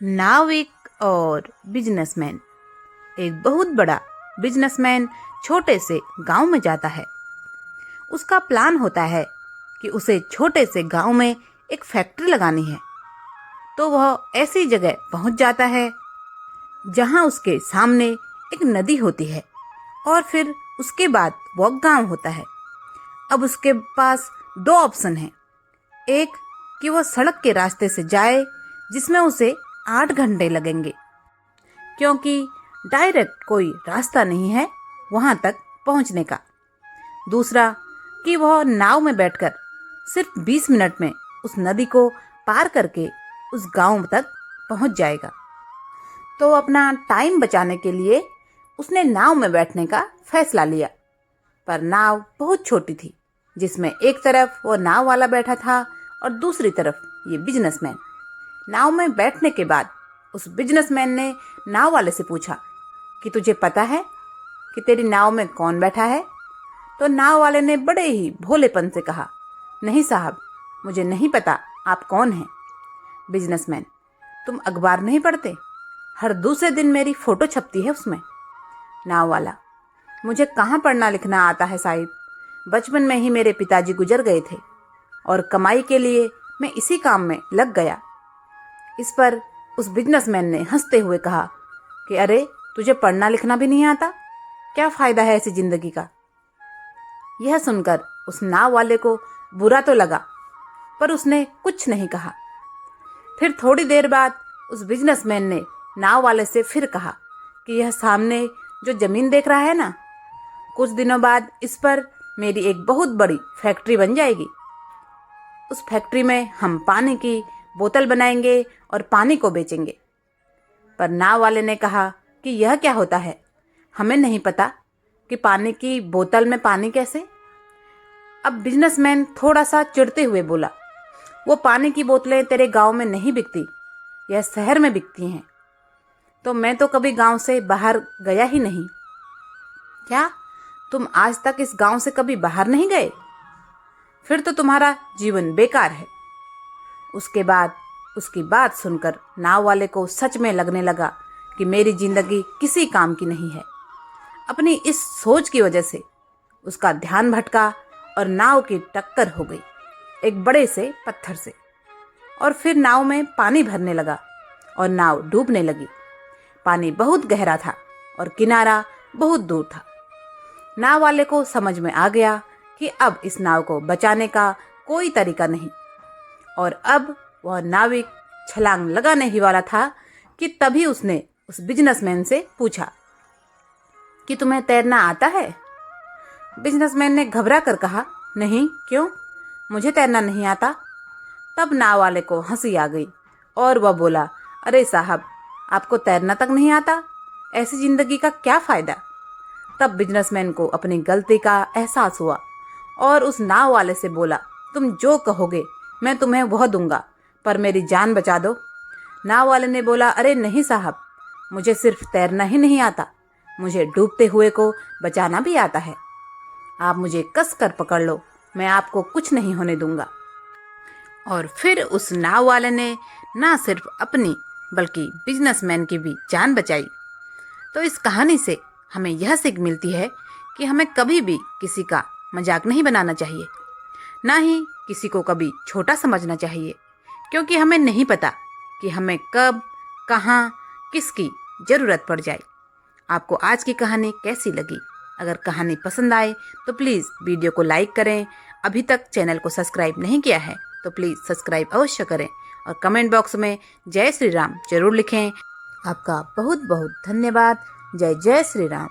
नाविक और बिजनेसमैन। एक बहुत बड़ा बिजनेसमैन छोटे से गांव में जाता है। उसका प्लान होता है कि उसे छोटे से गांव में एक फैक्ट्री लगानी है। तो वह ऐसी जगह पहुंच जाता है जहां उसके सामने एक नदी होती है और फिर उसके बाद वह गांव होता है। अब उसके पास दो ऑप्शन हैं। एक कि वह सड़क के रास्ते से जाए जिसमें उसे 8 घंटे लगेंगे, क्योंकि डायरेक्ट कोई रास्ता नहीं है वहां तक पहुंचने का। दूसरा कि वह नाव में बैठकर सिर्फ 20 मिनट में उस नदी को पार करके उस गांव तक पहुंच जाएगा। तो अपना टाइम बचाने के लिए उसने नाव में बैठने का फैसला लिया। पर नाव बहुत छोटी थी, जिसमें एक तरफ वो नाव वाला बैठा था और दूसरी तरफ ये बिजनेसमैन। नाव में बैठने के बाद उस बिजनेसमैन ने नाव वाले से पूछा कि तुझे पता है कि तेरी नाव में कौन बैठा है? तो नाव वाले ने बड़े ही भोलेपन से कहा, नहीं साहब, मुझे नहीं पता आप कौन हैं। बिजनेसमैन, तुम अखबार नहीं पढ़ते? हर दूसरे दिन मेरी फोटो छपती है उसमें। नाव वाला, मुझे कहाँ पढ़ना लिखना आता है साहिब, बचपन में ही मेरे पिताजी गुजर गए थे और कमाई के लिए मैं इसी काम में लग गया। इस पर उस बिजनेसमैन ने हंसते हुए कहा कि अरे, तुझे पढ़ना लिखना भी नहीं आता, क्या फ़ायदा है ऐसी ज़िंदगी का। यह सुनकर उस नाव वाले को बुरा तो लगा, पर उसने कुछ नहीं कहा। फिर थोड़ी देर बाद उस बिजनेसमैन ने नाव वाले से फिर कहा कि यह सामने जो ज़मीन देख रहा है ना, कुछ दिनों बाद इस पर मेरी एक बहुत बड़ी फैक्ट्री बन जाएगी। उस फैक्ट्री में हम पानी की बोतल बनाएंगे और पानी को बेचेंगे। पर नाव वाले ने कहा कि यह क्या होता है, हमें नहीं पता कि पानी की बोतल में पानी कैसे। अब बिजनेसमैन थोड़ा सा चिढ़ते हुए बोला, वो पानी की बोतलें तेरे गांव में नहीं बिकती, यह शहर में बिकती हैं। तो मैं तो कभी गांव से बाहर गया ही नहीं। क्या तुम आज तक इस गांव से कभी बाहर नहीं गए? फिर तो तुम्हारा जीवन बेकार है। उसके बाद उसकी बात सुनकर नाव वाले को सच में लगने लगा कि मेरी जिंदगी किसी काम की नहीं है। अपनी इस सोच की वजह से उसका ध्यान भटका और नाव की टक्कर हो गई एक बड़े से पत्थर से, और फिर नाव में पानी भरने लगा और नाव डूबने लगी। पानी बहुत गहरा था और किनारा बहुत दूर था। नाव वाले को समझ में आ गया कि अब इस नाव को बचाने का कोई तरीका नहीं, और अब वह नाविक छलांग लगाने ही वाला था कि तभी उसने उस बिजनेसमैन से पूछा कि तुम्हें तैरना आता है? बिजनेसमैन ने घबरा कर कहा, नहीं, क्यों, मुझे तैरना नहीं आता। तब नाव वाले को हंसी आ गई और वह बोला, अरे साहब, आपको तैरना तक नहीं आता, ऐसी जिंदगी का क्या फ़ायदा। तब बिजनेसमैन को अपनी गलती का एहसास हुआ और उस नाव वाले से बोला, तुम जो कहोगे मैं तुम्हें वह दूंगा, पर मेरी जान बचा दो। नाव वाले ने बोला, अरे नहीं साहब, मुझे सिर्फ तैरना ही नहीं आता, मुझे डूबते हुए को बचाना भी आता है। आप मुझे कस कर पकड़ लो, मैं आपको कुछ नहीं होने दूंगा। और फिर उस नाव वाले ने ना सिर्फ अपनी बल्कि बिजनेसमैन की भी जान बचाई। तो इस कहानी से हमें यह सीख मिलती है कि हमें कभी भी किसी का मजाक नहीं बनाना चाहिए, ना ही किसी को कभी छोटा समझना चाहिए, क्योंकि हमें नहीं पता कि हमें कब, कहाँ, किसकी ज़रूरत पड़ जाए। आपको आज की कहानी कैसी लगी? अगर कहानी पसंद आए तो प्लीज़ वीडियो को लाइक करें। अभी तक चैनल को सब्सक्राइब नहीं किया है तो प्लीज़ सब्सक्राइब अवश्य करें और कमेंट बॉक्स में जय श्री राम जरूर लिखें। आपका बहुत बहुत धन्यवाद। जय जय श्री राम।